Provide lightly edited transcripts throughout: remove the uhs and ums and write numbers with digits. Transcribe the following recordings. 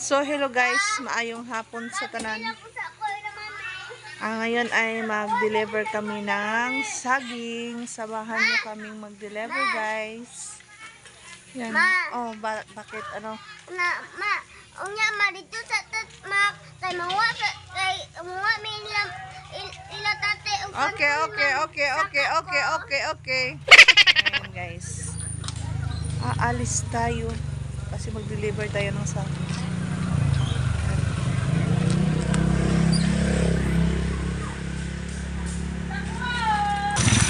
So, hello guys. Maayong hapon sa tanan. Ngayon ay mag-deliver kami ng saging. Sabahan nyo kaming mag-deliver guys. Yan. Oh, bakit ano? Unya marito sa kay mawa may tate. Okay. Ayan guys. Aalis tayo. Kasi mag-deliver tayo ng saging.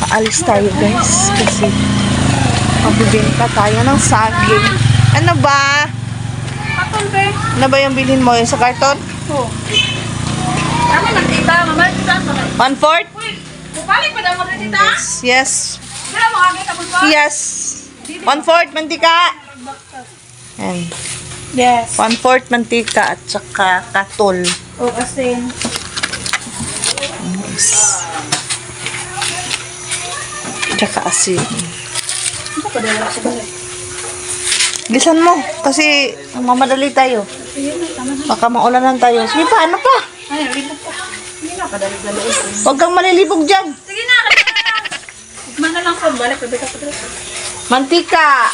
Aalis tayo guys. Kasi magbibenta tayo ng saging. Ano ba? Karton be. Ano ba yung bilhin mo? Yung sa karton? Oo. Tama na tita, mama tita. 1/4? Uy, balik pa daw mo tita. Yes. Dala mo agad tapos ba? Yes. 1/4 mantika. And Yes. 1/4 mantika at saka katol. Oh, asin. Yes. Tsaka asin. Ano pa dala sa balay? Gisan mo kasi mamadali tayo. Baka maulanan tayo. Sige pa, ano pa? Ay, ribot pa. Hindi na kadali-dali. Huwag kang malilibog dyan. Sige na. Mana lang ko balik pa ka pa. Mantika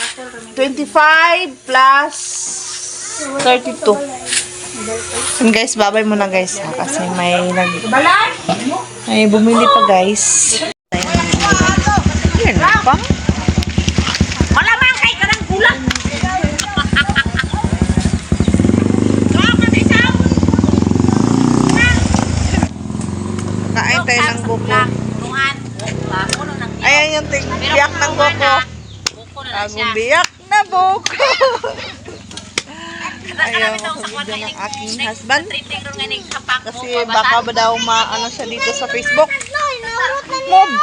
25 plus 32. And guys, babay muna guys ha, kasi may bumili pa guys. Yan pa. Malamang kay kanang kulang. Kain tayo ng buko. Ayan yung biyak ng buko. Bagong biyak na buko. Ayaw makabidyo ng aking husband. Kasi baka ba daw maano siya dito sa Facebook. Mom!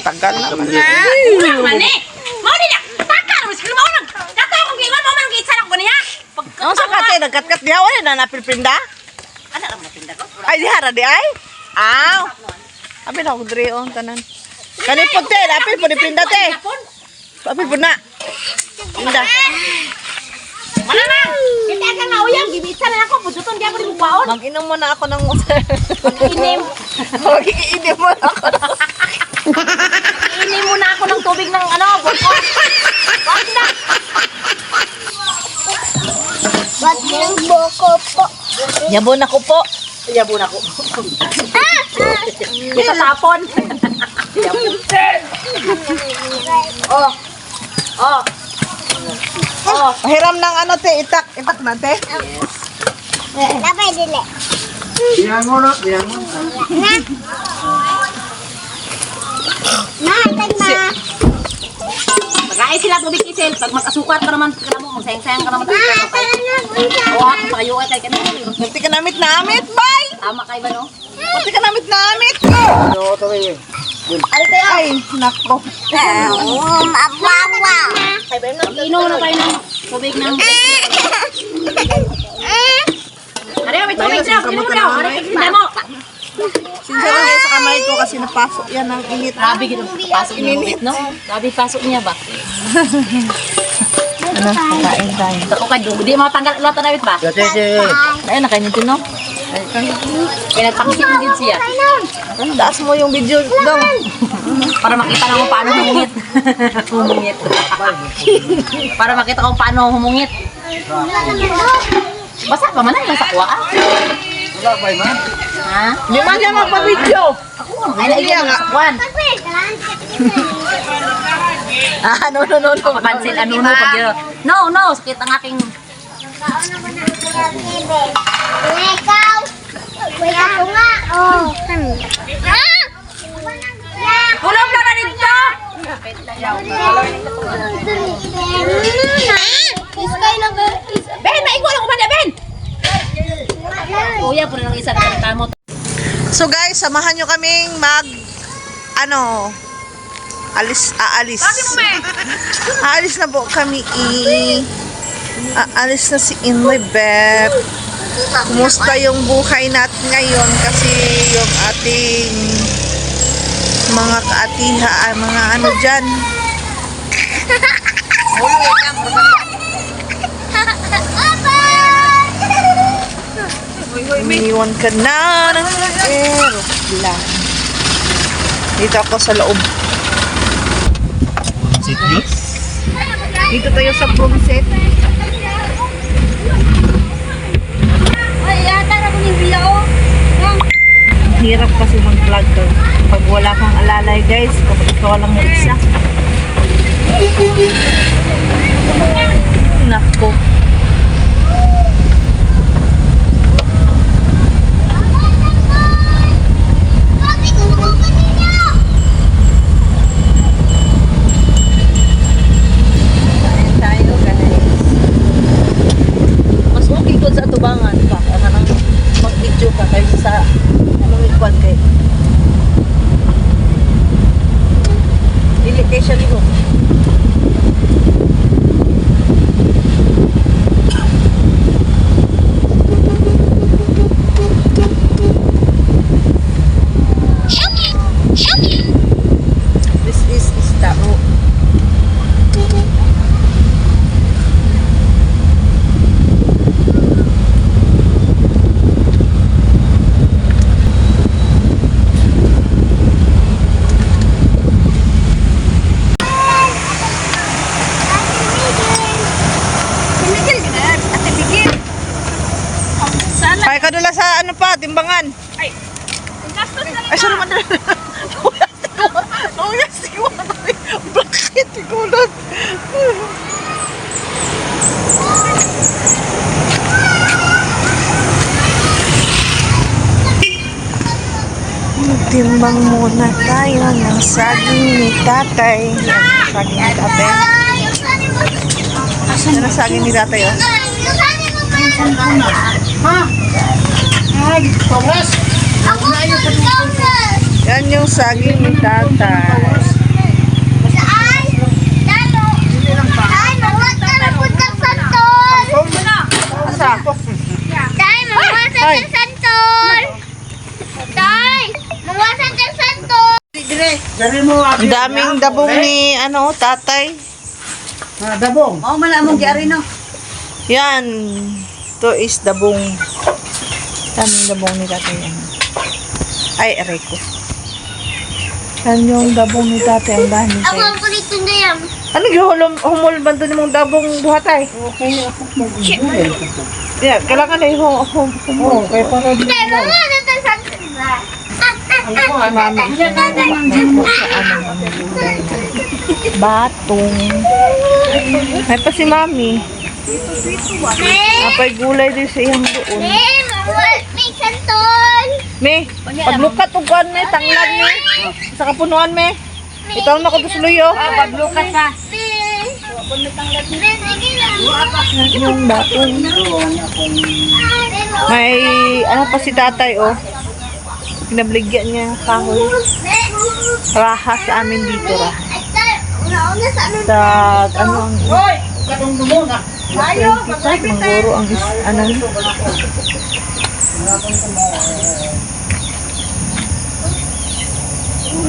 Tagal naman. Ano sa kate? Nagkat-kat diha? Wala na napilprinda? Ay, dihara di ay? Aw! Abi na ako diri on tanan. Kanipod te, lapil po ni prinda te. Lapil po na. Prinda. Malamang! Kita ka nga uyang, gibisa na ako, pututon di ako rin bukaon. Mag-inom muna ako ng water. Inim. Mag-iinom muna ako. Inim muna ako ng tubig ng ano, buko. Wag na! Ba't yung boko po? Yabon ako po. Yabon ako. Sa tapon. Oh. Oh. Oh. Hiram ng ano te, itak. Itak na te. Napay dili. Diyan mo na. Tag na. Magkain sila tubig isil. Pag magkasukat ka naman, magsayang-sayang ka naman. Oo, pakayo ay kay kanina. Pati ka namit, bay! Tama kay ba no? Pati ka namit! Ay, nako. Mabawa. Inom na tayo ng tubig ng... Ano may tubig siya? Inom na. Ano yung mo? Sinsya lang sa kamay ko kasi napasok yan ng init. Grabe gito. Pasok niya mo, no? Grabe pasok niya ba? Ano, kakain tayo. Ako kay di matanggal ulat na ba? Ayun na kanyo din no. Kaya nagpakisit mo din siya. Taas mo yung video daw. Para makita na kung paano humungit. Humungit. Para makita kung paano humungit. Basta pa man ay nasa kuha. Wala pa man. Ha? Hindi man yan magpa-video. Ako ay naiiyak sa kuwan. No. Papansin ano pag yun. No, sakit ang aking Ikaw. Kuya ko nga. Oh. Kulong na na dito! Iskay lang ba? Ben, maigo lang kumanda, Ben! Kuya, puro lang isa ng kamot. So guys, samahan nyo kaming aalis. Bakit mo, Ben? Aalis na po kami aalis na si Inloy Beb. Kumusta yung buhay natin ngayon kasi yung ating mga kaatiha, mga ano dyan. Iniwan ka na ng aeroplano. Dito ako sa loob. Dito tayo sa prom set. Ay, yata na kung yung biyaw. Hirap kasi mag-vlog to. Pag wala kang alalay guys, kapag ikaw lang mag-isa. Nako. Tayo guys. Mas okay doon sa tubangan pa. Ano nang mag-video ka kaysa sa lumikwan kay. Dili kay siya liho. This is Istaro. Ay, kadula sa ano pa, timbangan. Ay, sorry man. Oh, yes, iguan. Bakit igulan? Timbang muna tayo ng saging ni tatay. Saging ni tatay. Ano saging ni tatay, oh? Ako sa counter. Yan yung saging ni tatay. Saan? Dalo. Ay, mawata na puntang santol. Asa? Tay, mawasa Ay. ng santol. Tay, mawasa ng santol. Ang daming dabong ni ano, tatay. Dabong. Oh, malamang gyari no. Yan. Ito is dabong. Daming dabong ni tatay. Yan. Ay, aray ko. Yan yung dabong ni tatay. Ang dami Ako tayo. ang kulito na yan. Ano yung humulban doon mong dabong buhatay? Okay, ako mag-gulay. Yeah, kailangan na yung Oo, kaya para di Tay, mawasa ng santol ba? batong. Ay pa si mami. Apay gulay din sa iyang doon. May santol. Me, paglukat og kuan me, tanglad me. Sa kapunuan me. Itaw na ko dusluyo. Paglukat ka. Yung batong. May ano pa si tatay oh. Pinabligyan niya ng kahoy. Raha sa amin dito raha. Sa ano ang manggoro ang ano.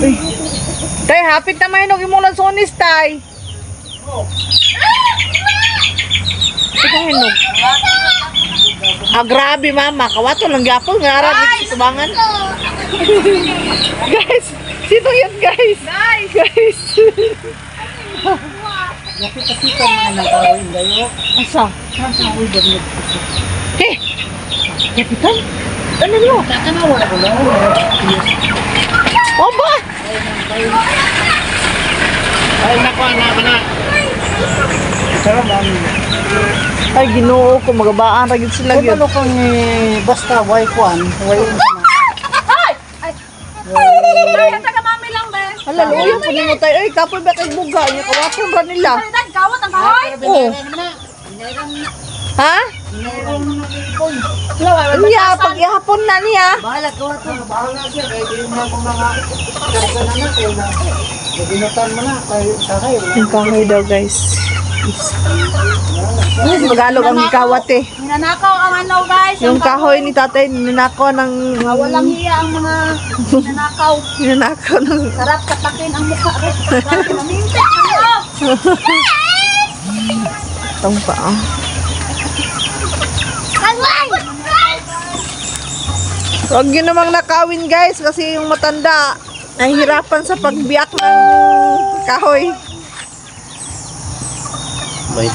Uy. Tay, hapit na may hinog imong lansones, tay. Ito hinog. Ah, grabe mama. Kawato lang gyapon nga ara sa tubangan. Guys, sino yan guys? Guys. kasi ka mga nagawin kayo. Asa? Sasawi ba niyo? Eh, kapitan? Ano nyo? Kakanawa ko lang. O ba? Ay, naku, anak na. Sarap ang... Ay, ginoo ko. Magabaan ragid sila Kung yun. ano kang basta Y1, Y1 na. Hala, luyo po ni mo tayo. Ay, kapoy ba kay buga? Niya kawapon ra nila. Gawat ang kahoy. Oh. Ha? Niya, pag ihapon na niya. Bahala gawa to. Bahala siya, kaya hindi mo akong mga karga na na, kaya na, nabinutan mo na, kaya sa kayo. Yung kahoy daw, guys. Magalog ang kawat eh. Ninanakaw ang ano guys. Yung kahoy ni tatay, ninanakaw ng... Walang hiya ang mga ninanakaw. Ninanakaw ng... Sarap katakin ang mukha. Maminta. Ano? Itong pa, ah. Huwag yun namang nakawin guys kasi yung matanda nahihirapan sa pagbiyak ng kahoy. Wait.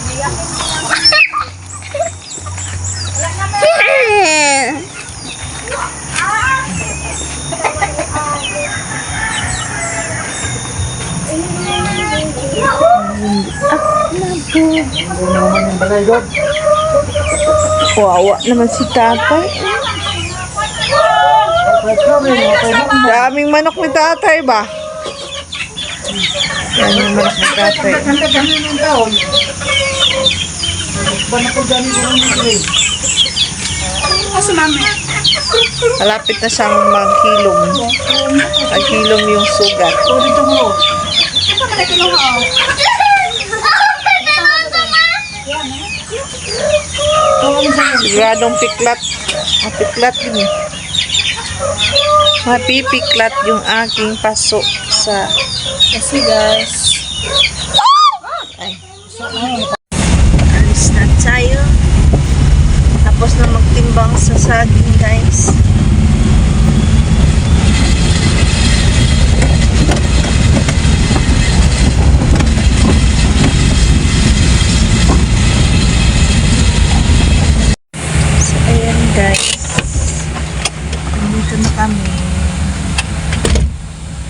Wawa naman si tatay. Daming manok ni tatay ba? Yan yung manok ni tatay. Malapit na siyang maghilom. Maghilom yung sugat. Siguradong piklat. Mapiklat yun eh. Mapipiklat yung aking paso sa... Kasi guys. Ay. Alis na tayo. Tapos na magtimbang sa saging guys. So ayan guys. Nandito na kami.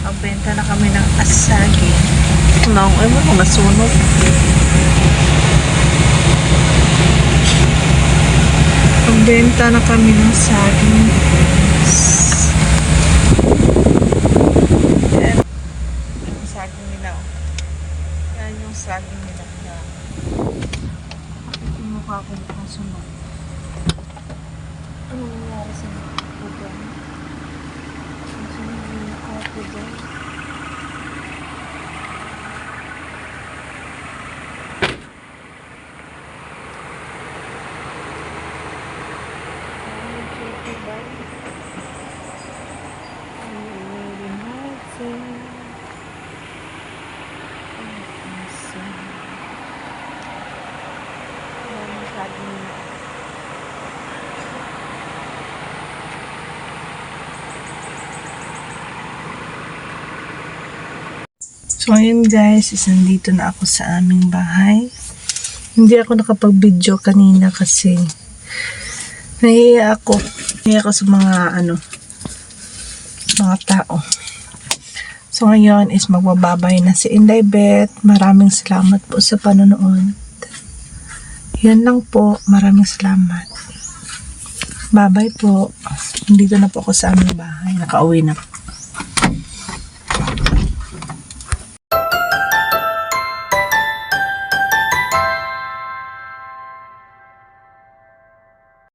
Magbenta na kami ng asaging. Maong ay mo kung nasunog. Magbenta na kami ng saging. Yan. Yung saging nila. Yan yung saging nila. Yung mukha ko mukhang sunog. Ano nangyari sa mukha ko dyan? Sunog yung mukha ko dyan. So ayun guys, nandito na ako sa aming bahay. Hindi ako nakapag-video kanina kasi nahiya ako. Nahiya ako sa mga mga tao. So ngayon is magbababay na si Inday Beth. Maraming salamat po sa panonood. Yan lang po. Maraming salamat. Bye-bye po. Nandito na po ako sa aming bahay. Nakauwi na po.